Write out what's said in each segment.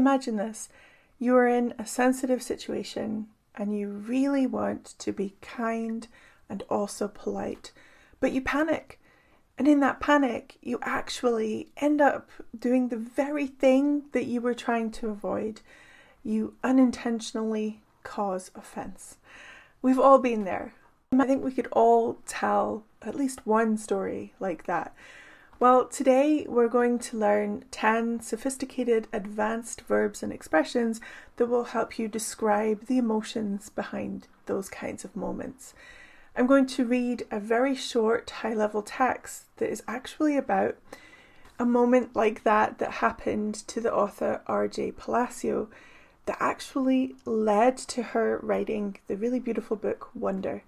Imagine this. You are in a sensitive situation and you really want to be kind and also polite, but you panic. And in that panic, you actually end up doing the very thing that you were trying to avoid. You unintentionally cause offense. We've all been there. I think we could all tell at least one story like that. Well, today we're going to learn 10 sophisticated advanced verbs and expressions that will help you describe the emotions behind those kinds of moments. I'm going to read a very short high-level text that is actually about a moment like that happened to the author R.J. Palacio that actually led to her writing the really beautiful book Wonder.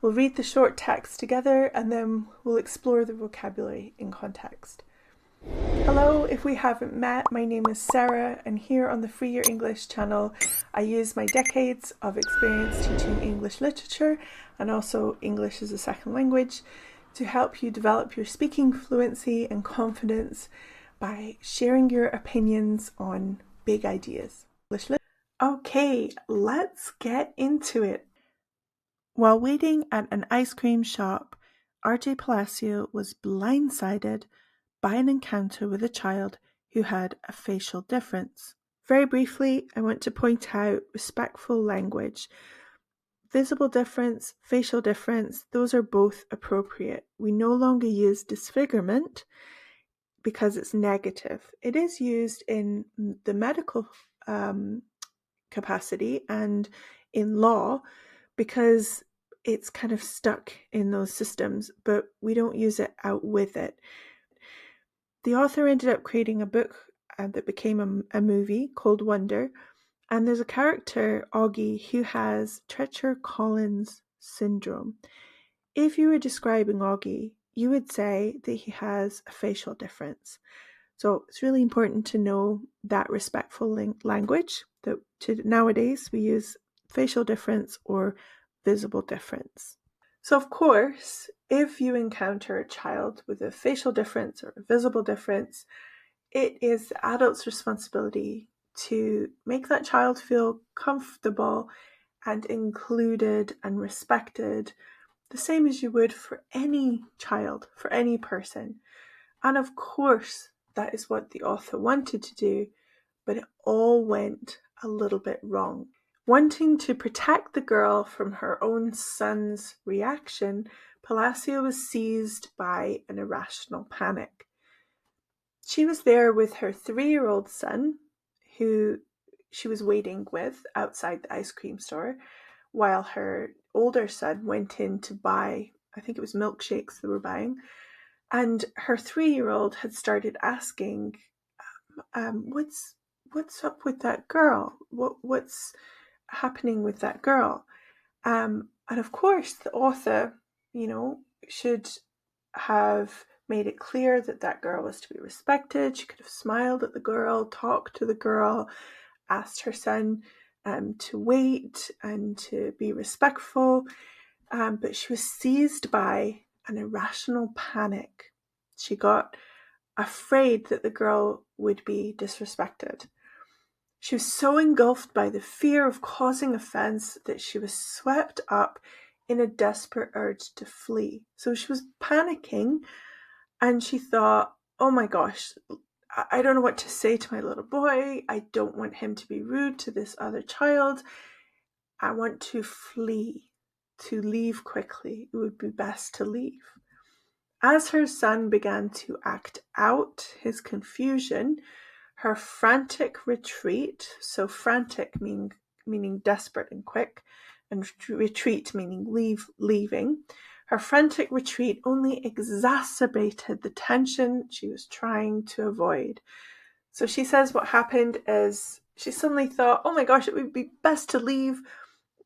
We'll read the short text together and then we'll explore the vocabulary in context. Hello, if we haven't met, my name is Sarah, and here on the Free Your English channel I use my decades of experience teaching English literature and also English as a second language to help you develop your speaking fluency and confidence by sharing your opinions on big ideas. Okay, let's get into it. While waiting at an ice cream shop, R.J. Palacio was blindsided by an encounter with a child who had a facial difference. Very briefly, I want to point out respectful language. Visible difference, facial difference, those are both appropriate. We no longer use disfigurement because it's negative. It is used in the medical capacity and in law because it's kind of stuck in those systems, but we don't use it out with it. The author ended up creating a book that became a movie called Wonder, and there's a character, Augie, who has Treacher-Collins syndrome. If you were describing Augie, you would say that he has a facial difference. So it's really important to know that respectful language. That nowadays we use facial difference or visible difference. So of course, if you encounter a child with a facial difference or a visible difference, it is the adult's responsibility to make that child feel comfortable and included and respected, the same as you would for any child, for any person. And of course, that is what the author wanted to do, but it all went a little bit wrong. Wanting to protect the girl from her own son's reaction, Palacio was seized by an irrational panic. She was there with her 3-year-old son, who she was waiting with outside the ice cream store, while her older son went in to buy, I think it was milkshakes they were buying, and her 3-year-old had started asking, what's up with that girl? What's happening with that girl? And of course, the author, should have made it clear that that girl was to be respected. She could have smiled at the girl, talked to the girl, asked her son to wait and to be respectful. But she was seized by an irrational panic. She got afraid that the girl would be disrespected. She was so engulfed by the fear of causing offense that she was swept up in a desperate urge to flee. So she was panicking and she thought, oh my gosh, I don't know what to say to my little boy. I don't want him to be rude to this other child. I want to flee, to leave quickly. It would be best to leave. As her son began to act out his confusion, her frantic retreat, so frantic meaning desperate and quick, and retreat meaning leaving, her frantic retreat only exacerbated the tension she was trying to avoid. So she says what happened is she suddenly thought, oh my gosh, it would be best to leave,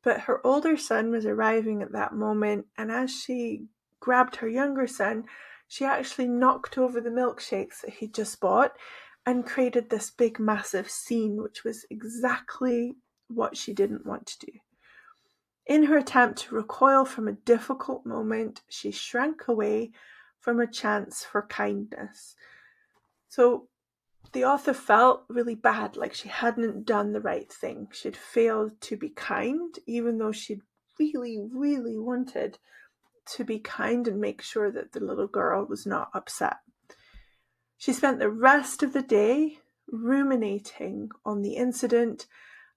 but her older son was arriving at that moment, and as she grabbed her younger son, she actually knocked over the milkshakes that he'd just bought and created this big massive scene, which was exactly what she didn't want to do. In her attempt to recoil from a difficult moment, she shrank away from a chance for kindness. So The author felt really bad, like she hadn't done the right thing. She'd failed to be kind, even though she'd really, really wanted to be kind and make sure that the little girl was not upset. She spent the rest of the day ruminating on the incident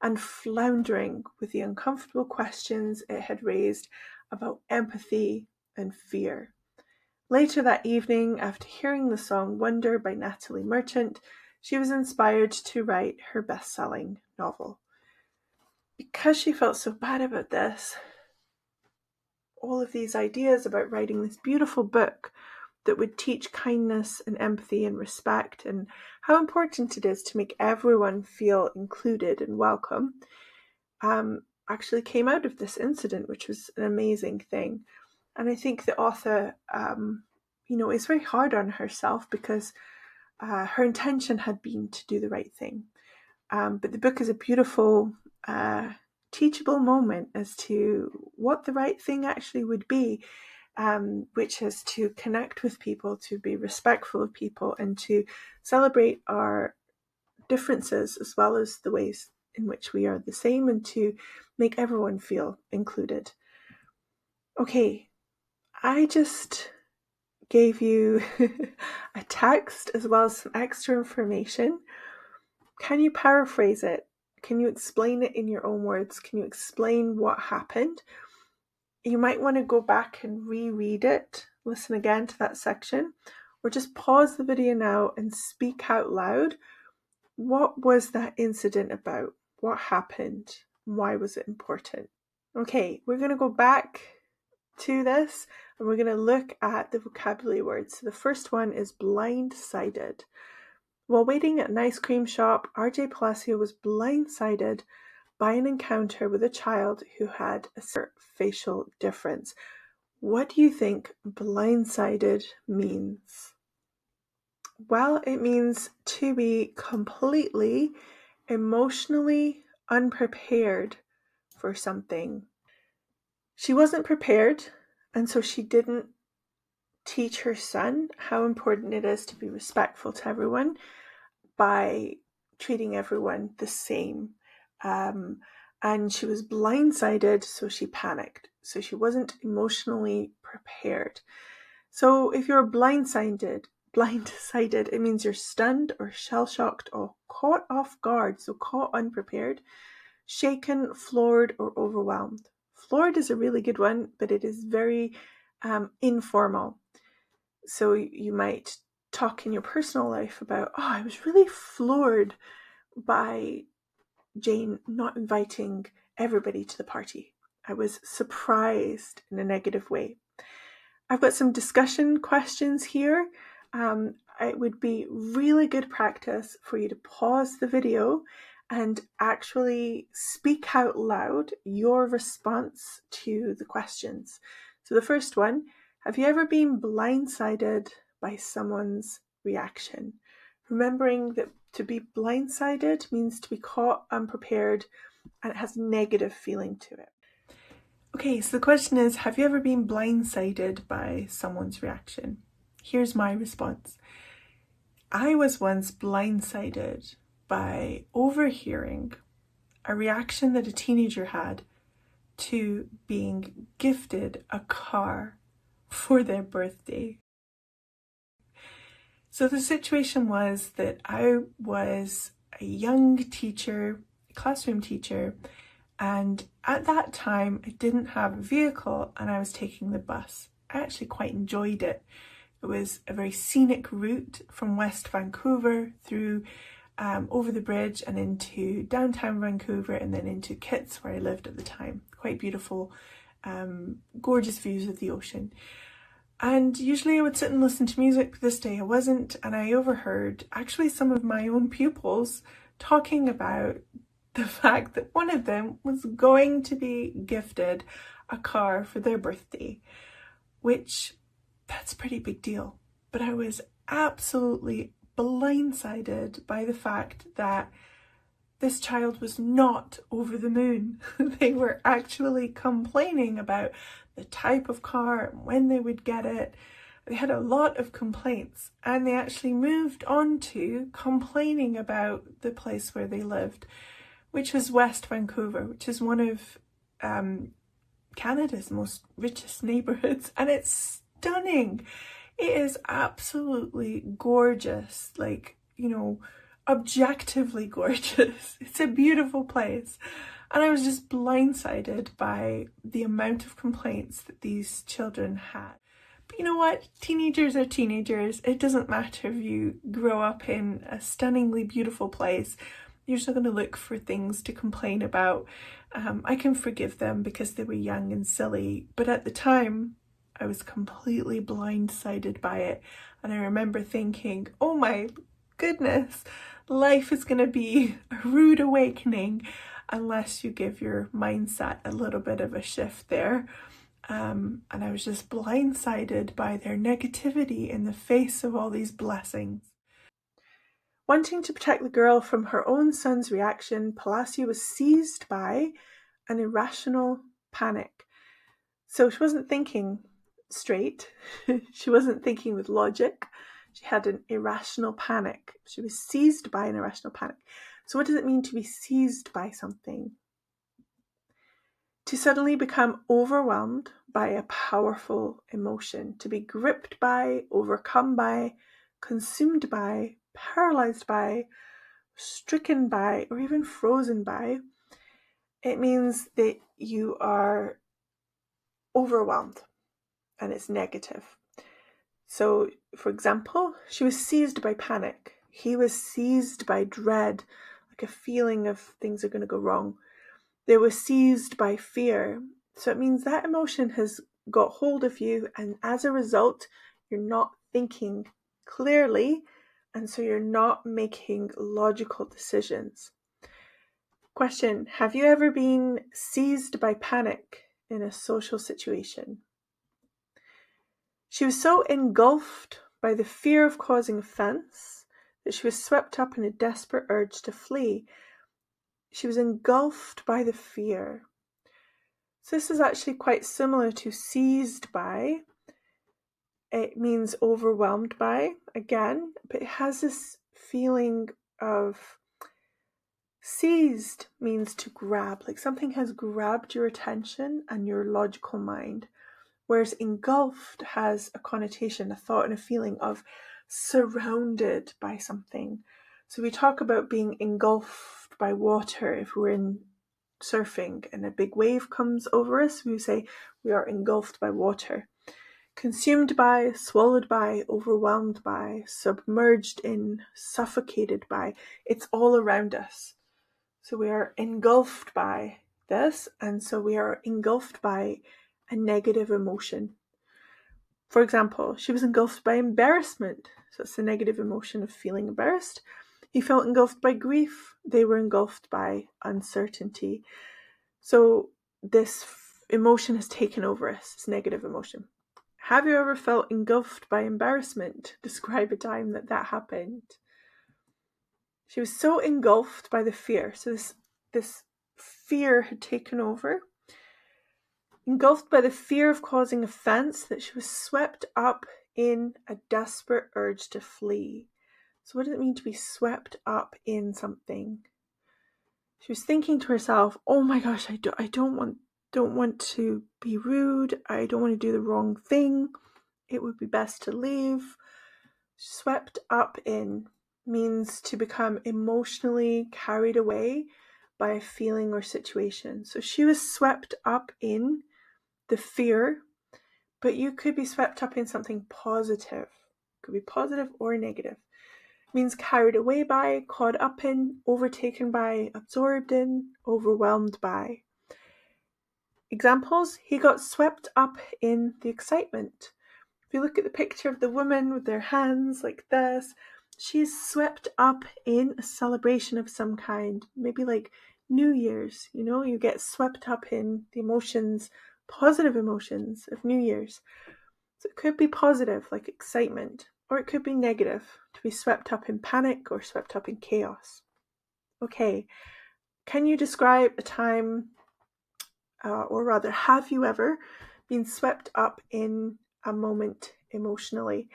and floundering with the uncomfortable questions it had raised about empathy and fear. Later that evening, after hearing the song Wonder by Natalie Merchant, she was inspired to write her best-selling novel. Because she felt so bad about this, all of these ideas about writing this beautiful book that would teach kindness and empathy and respect and how important it is to make everyone feel included and welcome, actually came out of this incident, which was an amazing thing. And I think the author, is very hard on herself because her intention had been to do the right thing. But the book is a beautiful, teachable moment as to what the right thing actually would be, which is to connect with people, to be respectful of people, and to celebrate our differences as well as the ways in which we are the same, and to make everyone feel included. Okay, I just gave you a text as well as some extra information. Can you paraphrase it? Can you explain it in your own words? Can you explain what happened? You might want to go back and reread it, listen again to that section, or just pause the video now and speak out loud. What was that incident about? What happened? Why was it important? Okay, we're going to go back to this and we're going to look at the vocabulary words. So the first one is blindsided. While waiting at an ice cream shop, RJ Palacio was blindsided by an encounter with a child who had a certain facial difference. What do you think blindsided means? Well, it means to be completely emotionally unprepared for something. She wasn't prepared, and so she didn't teach her son how important it is to be respectful to everyone by treating everyone the same. And she was blindsided, so she panicked. So she wasn't emotionally prepared. So if you're blindsided, it means you're stunned or shell-shocked or caught off guard, so caught unprepared, shaken, floored, or overwhelmed. Floored is a really good one, but it is very informal. So you might talk in your personal life about, I was really floored by Jane not inviting everybody to the party. I was surprised in a negative way. I've got some discussion questions here. It would be really good practice for you to pause the video and actually speak out loud your response to the questions. So the first one, have you ever been blindsided by someone's reaction? Remembering that to be blindsided means to be caught unprepared and it has a negative feeling to it. Okay, so the question is, have you ever been blindsided by someone's reaction? Here's my response. I was once blindsided by overhearing a reaction that a teenager had to being gifted a car for their birthday. So the situation was that I was a young teacher, a classroom teacher, and at that time I didn't have a vehicle and I was taking the bus. I actually quite enjoyed it. It was a very scenic route from West Vancouver through over the bridge and into downtown Vancouver and then into Kitts where I lived at the time. Quite beautiful, gorgeous views of the ocean. And usually I would sit and listen to music, but this day I wasn't, and I overheard actually some of my own pupils talking about the fact that one of them was going to be gifted a car for their birthday, which that's a pretty big deal. But I was absolutely blindsided by the fact that this child was not over the moon. They were actually complaining about the type of car and when they would get it. They had a lot of complaints, and they actually moved on to complaining about the place where they lived, which was West Vancouver, which is one of Canada's most richest neighborhoods, and it's stunning. It is absolutely gorgeous, like, you know, objectively gorgeous. It's a beautiful place. And I was just blindsided by the amount of complaints that these children had. But you know what? Teenagers are teenagers. It doesn't matter if you grow up in a stunningly beautiful place. You're still going to look for things to complain about. I can forgive them because they were young and silly. But at the time, I was completely blindsided by it. And I remember thinking, oh my goodness, life is going to be a rude awakening unless you give your mindset a little bit of a shift there. And I was just blindsided by their negativity in the face of all these blessings. Wanting to protect the girl from her own son's reaction, Palacio was seized by an irrational panic. So she wasn't thinking straight. She wasn't thinking with logic. She had an irrational panic. She was seized by an irrational panic. So what does it mean to be seized by something? To suddenly become overwhelmed by a powerful emotion. To be gripped by, overcome by, consumed by, paralyzed by, stricken by, or even frozen by. It means that you are overwhelmed and it's negative. So, for example, she was seized by panic. He was seized by dread, like a feeling of things are going to go wrong. They were seized by fear. So it means that emotion has got hold of you, and as a result, you're not thinking clearly, and so you're not making logical decisions. Question: have you ever been seized by panic in a social situation? She was so engulfed by the fear of causing offence that she was swept up in a desperate urge to flee. She was engulfed by the fear. So this is actually quite similar to seized by. It means overwhelmed by, again, but it has this feeling of seized means to grab, like something has grabbed your attention and your logical mind. Whereas engulfed has a connotation, a thought and a feeling of surrounded by something. So we talk about being engulfed by water. If we're in surfing and a big wave comes over us, we say we are engulfed by water. Consumed by, swallowed by, overwhelmed by, submerged in, suffocated by. It's all around us. So we are engulfed by this, and so we are engulfed by a negative emotion. For example, she was engulfed by embarrassment. So it's a negative emotion of feeling embarrassed. He felt engulfed by grief. They were engulfed by uncertainty. So this emotion has taken over us, this negative emotion. Have you ever felt engulfed by embarrassment? Describe a time that happened. She was so engulfed by the fear. So this fear had taken over. Engulfed by the fear of causing offence that she was swept up in a desperate urge to flee. So what does it mean to be swept up in something? She was thinking to herself, oh my gosh, I don't want to be rude. I don't want to do the wrong thing. It would be best to leave. Swept up in means to become emotionally carried away by a feeling or situation. So she was swept up in the fear, but you could be swept up in something positive. It could be positive or negative. It means carried away by, caught up in, overtaken by, absorbed in, overwhelmed by. Examples: he got swept up in the excitement. If you look at the picture of the woman with their hands like this, she's swept up in a celebration of some kind, maybe like New Year's, you get swept up in the emotions, positive emotions of New Year's. So it could be positive, like excitement, or it could be negative, to be swept up in panic or swept up in chaos. Okay, can you describe a time, or rather, have you ever been swept up in a moment emotionally.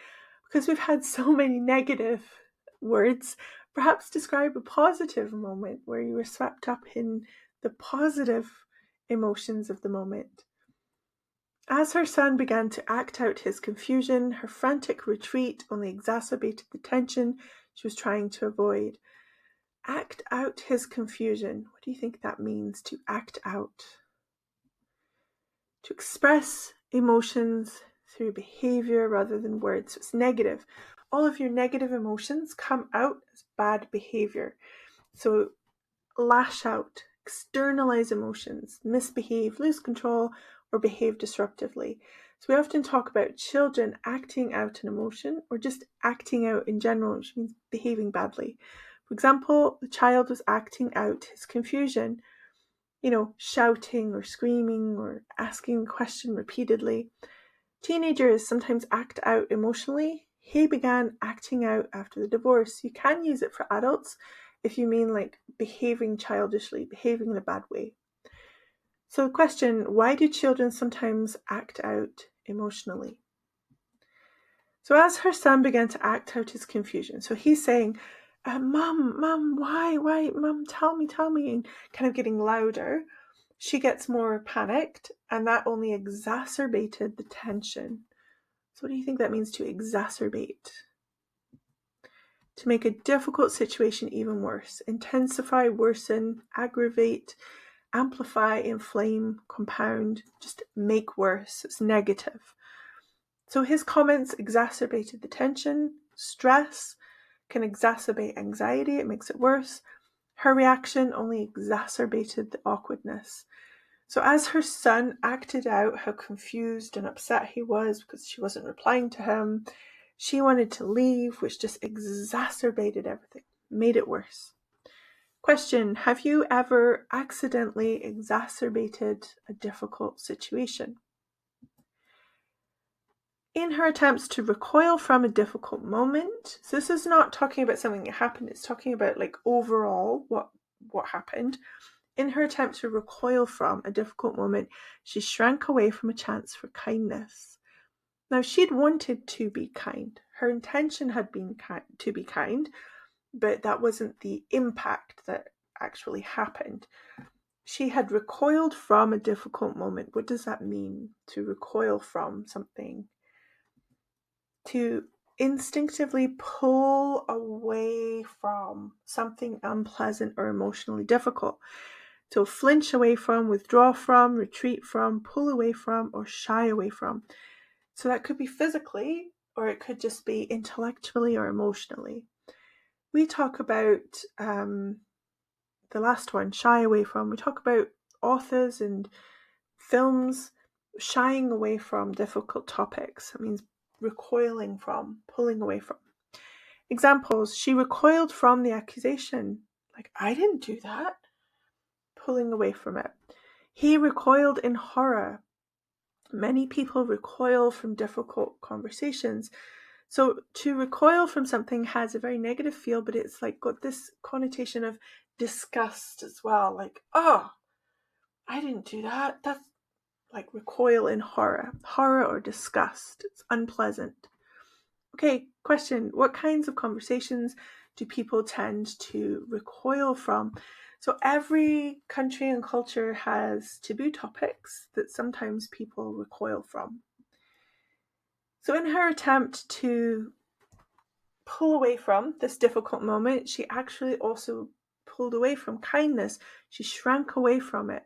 Because we've had so many negative words, perhaps describe a positive moment where you were swept up in the positive emotions of the moment. As her son began to act out his confusion, her frantic retreat only exacerbated the tension she was trying to avoid. Act out his confusion. What do you think that means, to act out? To express emotions through behaviour rather than words. So it's negative. All of your negative emotions come out as bad behaviour. So lash out, externalize emotions, misbehave, lose control, or behave disruptively. So we often talk about children acting out an emotion or just acting out in general, which means behaving badly. For example, the child was acting out his confusion, shouting or screaming or asking a question repeatedly. Teenagers sometimes act out emotionally. He began acting out after the divorce. You can use it for adults if you mean like behaving childishly, behaving in a bad way. So the question, why do children sometimes act out emotionally? So as her son began to act out his confusion, so he's saying, Mom, why, Mom, tell me, and kind of getting louder, she gets more panicked, and that only exacerbated the tension. So what do you think that means, to exacerbate? To make a difficult situation even worse. Intensify, worsen, aggravate, amplify, inflame, compound, just make worse. It's negative. So his comments exacerbated the tension. Stress can exacerbate anxiety. It makes it worse. Her reaction only exacerbated the awkwardness. So as her son acted out how confused and upset he was because she wasn't replying to him, she wanted to leave, which just exacerbated everything, made it worse. Question, have you ever accidentally exacerbated a difficult situation? In her attempts to recoil from a difficult moment, so this is not talking about something that happened, it's talking about like overall what happened. In her attempt to recoil from a difficult moment, she shrank away from a chance for kindness. Now, she'd wanted to be kind. Her intention had been to be kind, but that wasn't the impact that actually happened. She had recoiled from a difficult moment. What does that mean, to recoil from something? To instinctively pull away from something unpleasant or emotionally difficult. So flinch away from, withdraw from, retreat from, pull away from, or shy away from. So that could be physically, or it could just be intellectually or emotionally. We talk about the last one, shy away from. We talk about authors and films shying away from difficult topics. It means recoiling from, pulling away from. Examples, she recoiled from the accusation. Like, I didn't do that. Pulling away from it. He recoiled in horror. Many people recoil from difficult conversations. So to recoil from something has a very negative feel, but it's like got this connotation of disgust as well. Like, oh, I didn't do that. That's like recoil in horror or disgust. It's unpleasant. Okay, question. What kinds of conversations do people tend to recoil from? So every country and culture has taboo topics that sometimes people recoil from. So in her attempt to pull away from this difficult moment, she actually also pulled away from kindness. She shrank away from it.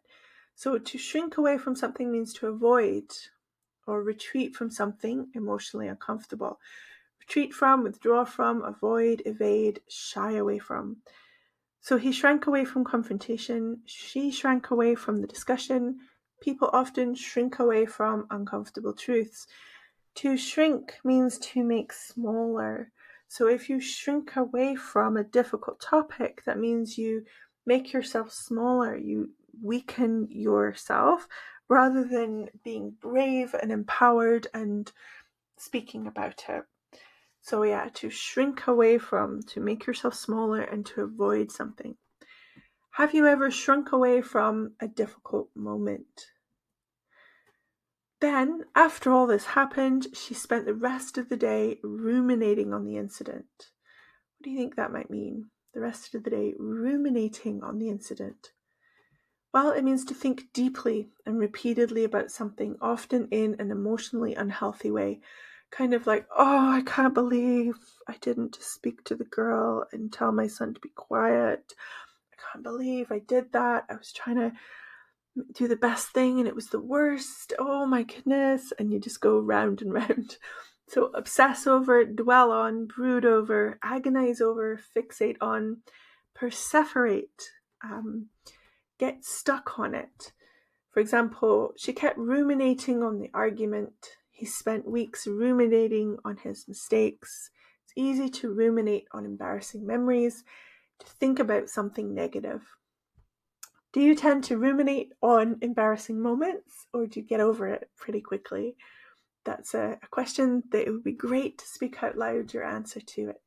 So to shrink away from something means to avoid or retreat from something emotionally uncomfortable. Retreat from, withdraw from, avoid, evade, shy away from. So he shrank away from confrontation. She shrank away from the discussion. People often shrink away from uncomfortable truths. To shrink means to make smaller. So if you shrink away from a difficult topic, that means you make yourself smaller. You weaken yourself rather than being brave and empowered and speaking about it. So yeah, to shrink away from, to make yourself smaller and to avoid something. Have you ever shrunk away from a difficult moment? Then, after all this happened, she spent the rest of the day ruminating on the incident. What do you think that might mean? The rest of the day ruminating on the incident. Well, it means to think deeply and repeatedly about something, often in an emotionally unhealthy way. Kind of like, oh, I can't believe I didn't just speak to the girl and tell my son to be quiet. I can't believe I did that. I was trying to do the best thing and it was the worst. Oh my goodness. And you just go round and round. So obsess over, dwell on, brood over, agonize over, fixate on, perseverate, get stuck on it. For example, she kept ruminating on the argument. He spent weeks ruminating on his mistakes. It's easy to ruminate on embarrassing memories, to think about something negative. Do you tend to ruminate on embarrassing moments, or do you get over it pretty quickly? That's a question that it would be great to speak out loud your answer to it.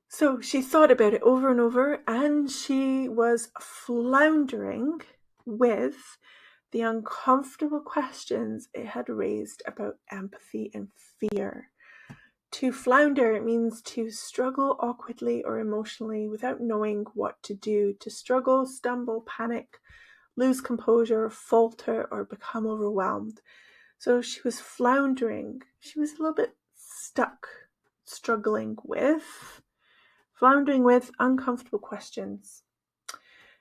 So she thought about it over and over, and she was floundering with the uncomfortable questions it had raised about empathy and fear. To flounder means to struggle awkwardly or emotionally without knowing what to do, to struggle, stumble, panic, lose composure, falter, or become overwhelmed. So she was floundering. She was a little bit stuck, floundering with uncomfortable questions.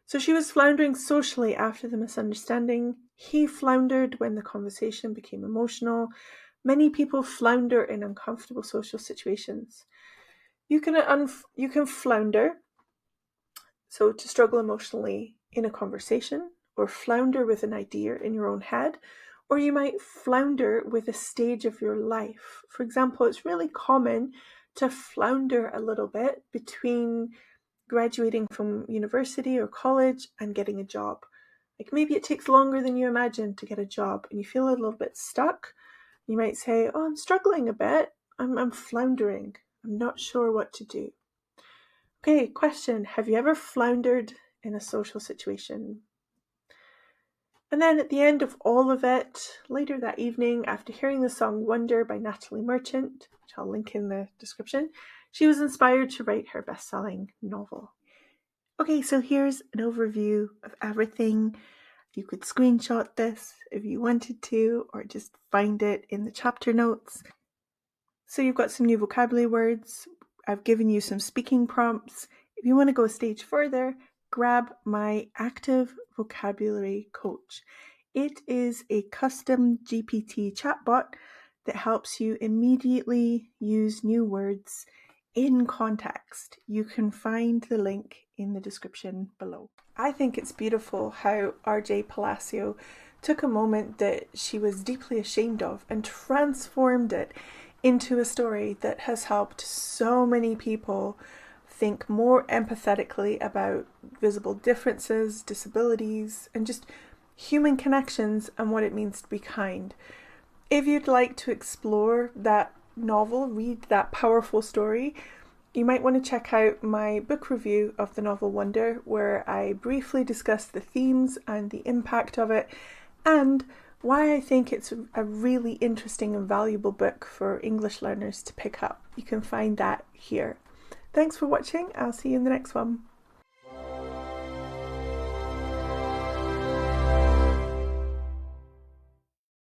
So she was floundering socially after the misunderstanding. He floundered when the conversation became emotional. Many people flounder in uncomfortable social situations. You can flounder, so to struggle emotionally in a conversation, or flounder with an idea in your own head, or you might flounder with a stage of your life. For example, it's really common to flounder a little bit between graduating from university or college and getting a job. Like maybe it takes longer than you imagined to get a job and you feel a little bit stuck. You might say, oh, I'm struggling a bit. I'm floundering. I'm not sure what to do. Okay, question. Have you ever floundered in a social situation? And then at the end of all of it, later that evening, after hearing the song Wonder by Natalie Merchant, which I'll link in the description, she was inspired to write her best-selling novel. Okay, so here's an overview of everything. You could screenshot this if you wanted to, or just find it in the chapter notes. So you've got some new vocabulary words. I've given you some speaking prompts. If you want to go a stage further, grab my active vocabulary coach. It is a custom GPT chatbot that helps you immediately use new words in context. You can find the link in the description below. I think it's beautiful how RJ Palacio took a moment that she was deeply ashamed of and transformed it into a story that has helped so many people think more empathetically about visible differences, disabilities, and just human connections and what it means to be kind. If you'd like to explore that novel, read that powerful story, you might want to check out my book review of the novel Wonder, where I briefly discuss the themes and the impact of it, and why I think it's a really interesting and valuable book for English learners to pick up. You can find that here. Thanks for watching. I'll see you in the next one.